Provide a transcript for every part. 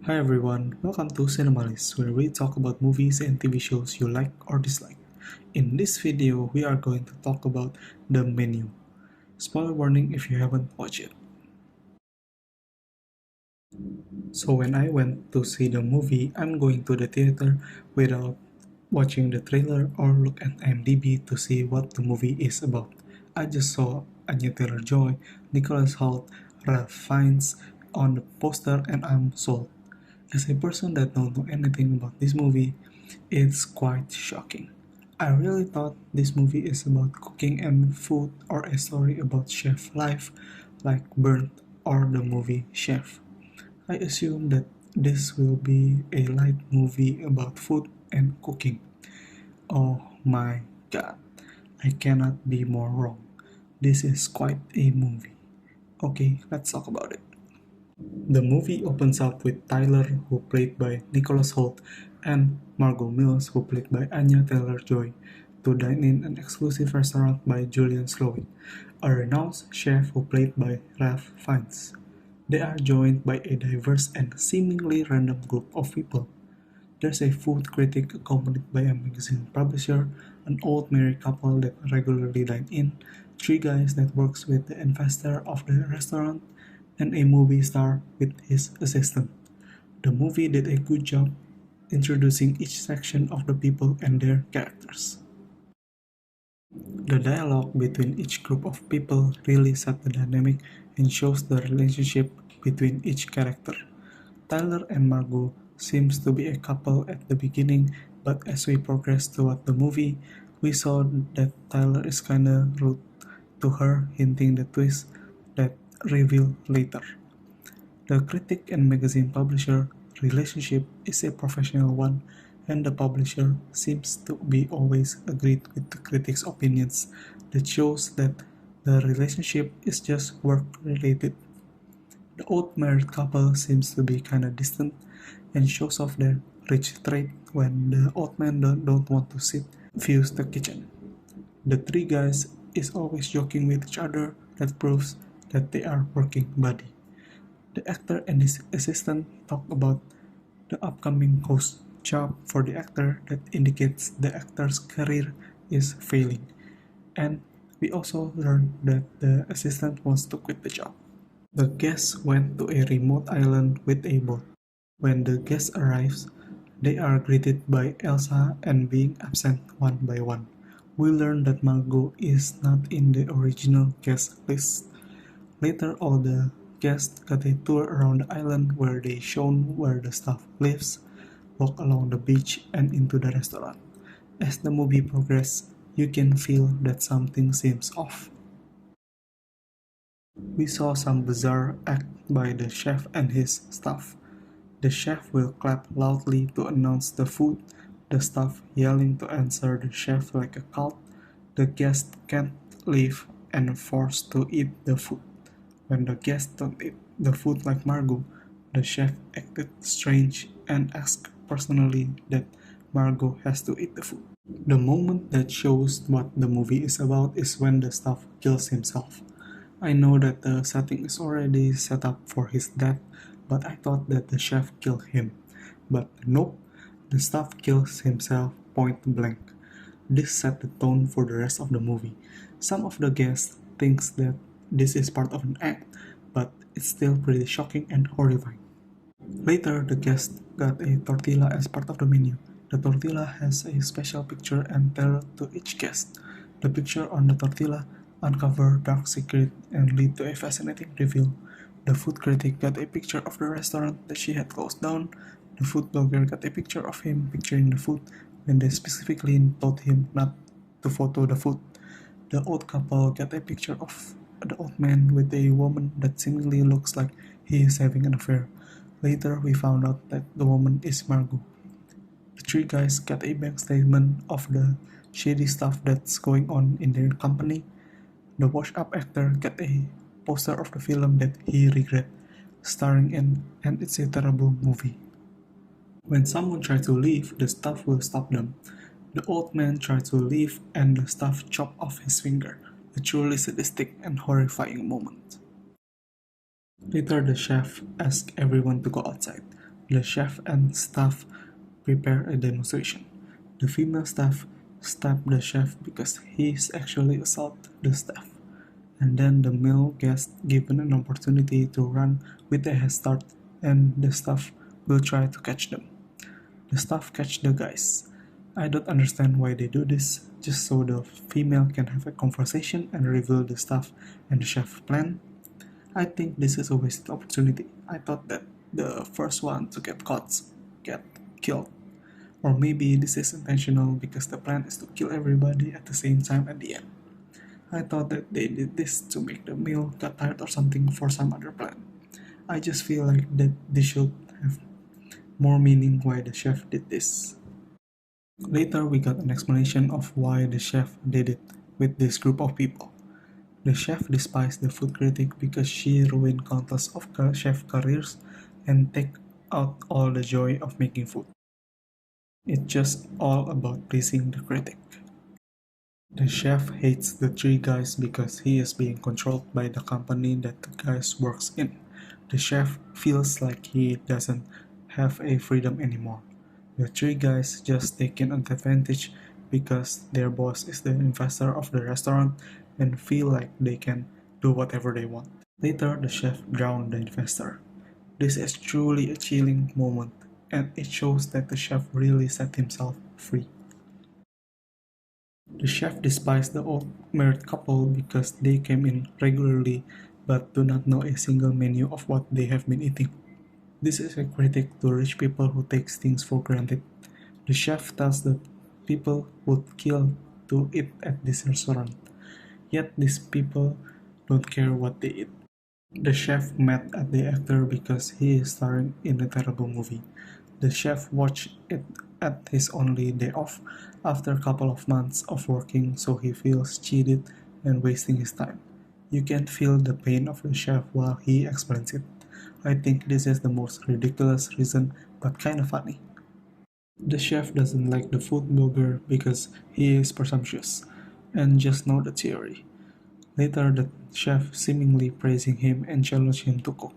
Hi everyone, welcome to Cinemalist, where we talk about movies and TV shows you like or dislike. In this video, we are going to talk about The Menu. Spoiler warning if you haven't watched it. So when I went to see the movie, I'm going to the theater without watching the trailer or look at IMDb to see what the movie is about. I just saw Anya Taylor-Joy, Nicholas Hoult, Ralph Fiennes on the poster and I'm sold. As a person that don't know anything about this movie, it's quite shocking. I really thought this movie is about cooking and food or a story about chef life like Burnt or the movie Chef. I assume that this will be a light movie about food and cooking. Oh my god, I cannot be more wrong. This is quite a movie. Okay, let's talk about it. The movie opens up with Tyler, who played by Nicholas Hoult, and Margot Mills, who played by Anya Taylor-Joy, to dine in an exclusive restaurant by Julian Slowik, a renowned chef who played by Ralph Fiennes. They are joined by a diverse and seemingly random group of people. There's a food critic accompanied by a magazine publisher, an old married couple that regularly dine in, three guys that works with the investor of the restaurant, and a movie star with his assistant. The movie did a good job introducing each section of the people and their characters. The dialogue between each group of people really set the dynamic and shows the relationship between each character. Tyler and Margot seems to be a couple at the beginning, but as we progress throughout the movie, we saw that Tyler is kinda rude to her, hinting the twist that reveal later. The critic and magazine publisher relationship is a professional one, and the publisher seems to be always agreed with the critic's opinions. That shows that the relationship is just work related. The old married couple seems to be kinda distant and shows off their rich trait when the old man don't want to views the kitchen. The three guys is always joking with each other that proves that they are working buddy. The actor and his assistant talk about the upcoming host job for the actor that indicates the actor's career is failing. And we also learn that the assistant wants to quit the job. The guests went to a remote island with a boat. When the guest arrives, they are greeted by Elsa and being absent one by one. We learn that Margot is not in the original guest list. Later, all the guests got a tour around the island where they shown where the staff lives, walk along the beach and into the restaurant. As the movie progresses, you can feel that something seems off. We saw some bizarre act by the chef and his staff. The chef will clap loudly to announce the food, the staff yelling to answer the chef like a cult, the guests can't leave and forced to eat the food. When the guests don't eat the food like Margot, the chef acted strange and asked personally that Margot has to eat the food. The moment that shows what the movie is about is when the staff kills himself. I know that the setting is already set up for his death, but I thought that the chef killed him. But nope, the staff kills himself point blank. This set the tone for the rest of the movie. Some of the guests thinks that this is part of an act, but it's still pretty shocking and horrifying. Later, the guests got a tortilla as part of the menu. The tortilla has a special picture and tailored to each guest. The picture on the tortilla uncover dark secret and lead to a fascinating reveal. The food critic got a picture of the restaurant that she had closed down. The food blogger got a picture of him picturing the food when they specifically told him not to photo the food. The old couple got a picture of the old man with a woman that seemingly looks like he is having an affair. Later, we found out that the woman is Margot. The three guys got a bank statement of the shady stuff that's going on in their company. The washed-up actor got a poster of the film that he regret starring in, and it's a terrible movie. When someone tries to leave, the staff will stop them. The old man tries to leave and the staff chop off his finger, a truly sadistic and horrifying moment. Later, the chef asks everyone to go outside. The chef and staff prepare a demonstration. The female staff stab the chef because he actually assaulted the staff, and then the male guest given an opportunity to run with a head start, and the staff will try to catch them. The staff catch the guys. I don't understand why they do this, just so the female can have a conversation and reveal the staff and the chef plan. I think this is a wasted opportunity. I thought that the first one to get caught get killed. Or maybe this is intentional because the plan is to kill everybody at the same time at the end. I thought that they did this to make the meal got tired or something for some other plan. I just feel like that this should have more meaning why the chef did this. Later we got an explanation of why the chef did it with this group of people. The chef despised the food critic because she ruined countless of chef careers and take out all the joy of making food. It's just all about pleasing the critic. The chef hates the three guys because he is being controlled by the company that the guys works in. The chef feels like he doesn't have a freedom anymore. The three guys just taking advantage because their boss is the investor of the restaurant and feel like they can do whatever they want. Later, the chef drowned the investor. This is truly a chilling moment, and it shows that the chef really set himself free. The chef despised the old married couple because they came in regularly but do not know a single menu of what they have been eating. This is a critic to rich people who takes things for granted. The chef tells the people would kill to eat at this restaurant, yet these people don't care what they eat. The chef mad at the actor because he is starring in a terrible movie. The chef watched it at his only day off after a couple of months of working, so he feels cheated and wasting his time. You can feel the pain of the chef while he explains it. I think this is the most ridiculous reason, but kinda funny. The chef doesn't like the food blogger because he is presumptuous, and just know the theory. Later, the chef seemingly praising him and challenging him to cook.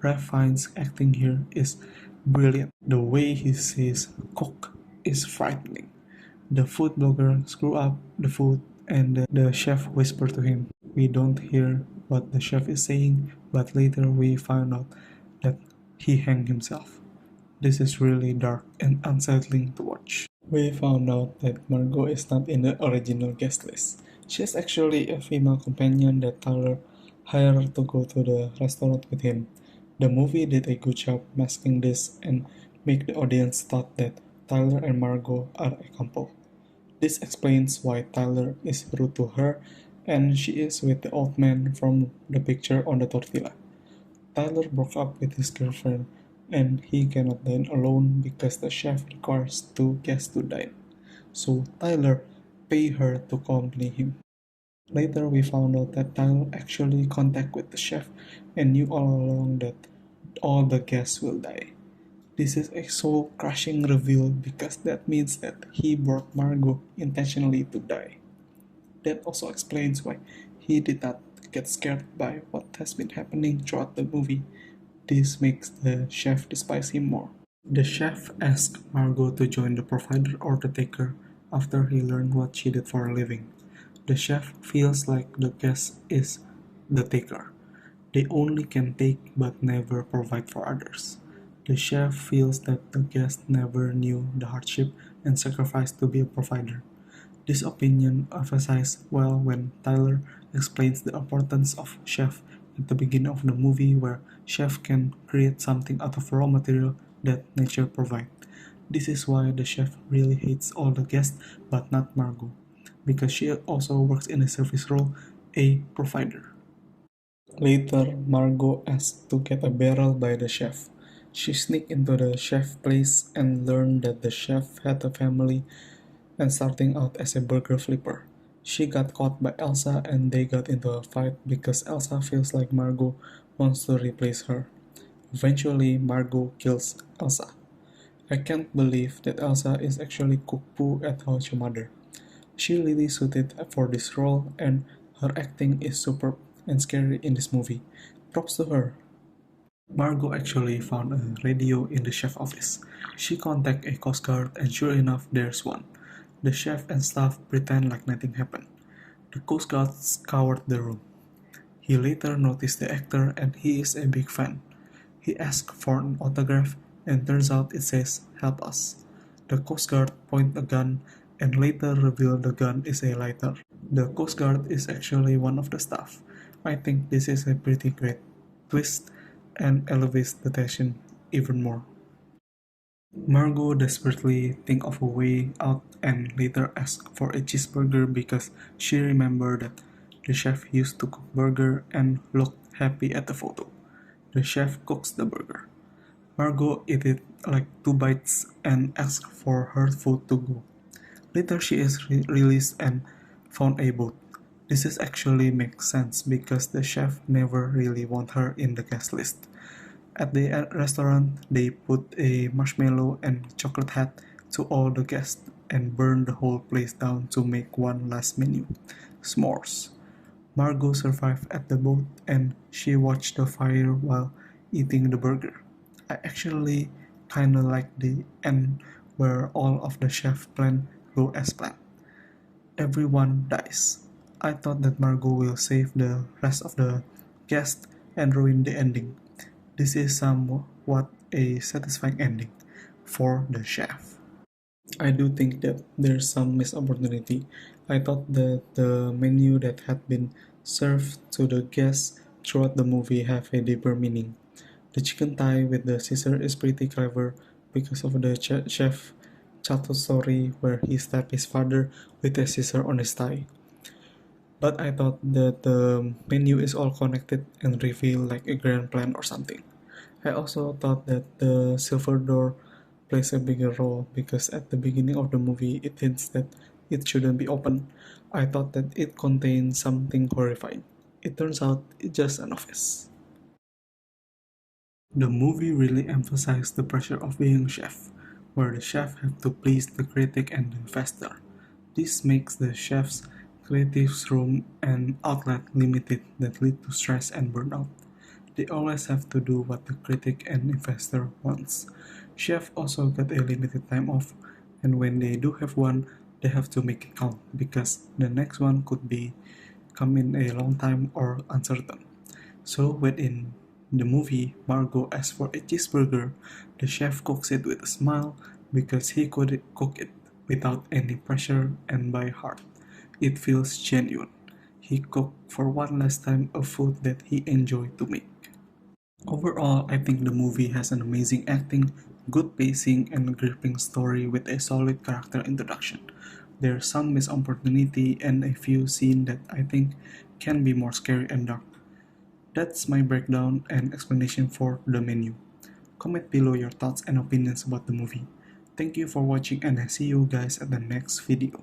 Ralph Fiennes' acting here is brilliant. The way he says cook is frightening. The food blogger screw up the food and the chef whisper to him. We don't hear what the chef is saying, but later we find out that he hanged himself. This is really dark and unsettling to watch. We found out that Margot is not in the original guest list. She is actually a female companion that Tyler hired to go to the restaurant with him. The movie did a good job masking this and make the audience thought that Tyler and Margot are a couple. This explains why Tyler is rude to her and she is with the old man from the picture on the tortilla. Tyler broke up with his girlfriend and he cannot dine alone because the chef requires two guests to dine. So Tyler paid her to accompany him. Later we found out that Tyler actually contacted with the chef and knew all along that all the guests will die. This is a soul-crushing reveal because that means that he brought Margot intentionally to die. That also explains why he did not get scared by what has been happening throughout the movie. This makes the chef despise him more. The chef asks Margot to join the provider or the taker after he learned what she did for a living. The chef feels like the guest is the taker. They only can take but never provide for others. The chef feels that the guest never knew the hardship and sacrifice to be a provider. This opinion emphasized well when Tyler explains the importance of chef at the beginning of the movie where chef can create something out of raw material that nature provides. This is why the chef really hates all the guests but not Margot, because she also works in a service role, a provider. Later, Margot asks to get a barrel by the chef. She sneaks into the chef's place and learns that the chef had a family and starting out as a burger flipper. She got caught by Elsa and they got into a fight because Elsa feels like Margot wants to replace her. Eventually, Margot kills Elsa. I can't believe that Elsa is actually Cook Poo at How Your Mother. She really suited for this role and her acting is superb and scary in this movie. Props to her. Margot actually found a radio in the chef's office. She contacted a coast guard and sure enough there's one. The chef and staff pretend like nothing happened. The coast guard scoured the room. He later noticed the actor and he is a big fan. He asked for an autograph and turns out it says help us. The coast guard pointed a gun and later revealed the gun is a lighter. The coast guard is actually one of the staff. I think this is a pretty great twist and elevates the tension even more. Margot desperately thinks of a way out and later asks for a cheeseburger because she remembered that the chef used to cook burger and looked happy at the photo. The chef cooks the burger. Margot eats it like 2 bites and asks for her food to go. Later she is released and found a boat. This is actually makes sense because the chef never really want her in the guest list. At the restaurant, they put a marshmallow and chocolate hat to all the guests and burn the whole place down to make one last menu, s'mores. Margot survived at the boat and she watched the fire while eating the burger. I actually kinda like the end where all of the chef plan go as planned. Everyone dies. I thought that Margot will save the rest of the guests and ruin the ending. This is somewhat a satisfying ending for the chef. I do think that there's some missed opportunity. I thought that the menu that had been served to the guests throughout the movie have a deeper meaning. The chicken thigh with the scissor is pretty clever because of the chef Chau story where he stabbed his father with a scissor on his thigh. But I thought that the menu is all connected and revealed like a grand plan or something. I also thought that the silver door plays a bigger role because at the beginning of the movie it hints that it shouldn't be open. I thought that it contained something horrifying. It turns out it's just an office. The movie really emphasized the pressure of being a chef, where the chef have to please the critic and the investor. This makes the chef's creative room and outlet limited that lead to stress and burnout. They always have to do what the critic and investor wants. Chefs also get a limited time off, and when they do have one, they have to make it count because the next one could be come in a long time or uncertain. So within the movie, Margot asks for a cheeseburger. The chef cooks it with a smile because he could cook it without any pressure and by heart. It feels genuine. He cooked for one last time a food that he enjoyed to make. Overall, I think the movie has an amazing acting, good pacing, and a gripping story with a solid character introduction. There's some missed opportunity and a few scenes that I think can be more scary and dark. That's my breakdown and explanation for the menu. Comment below your thoughts and opinions about the movie. Thank you for watching and I see you guys at the next video.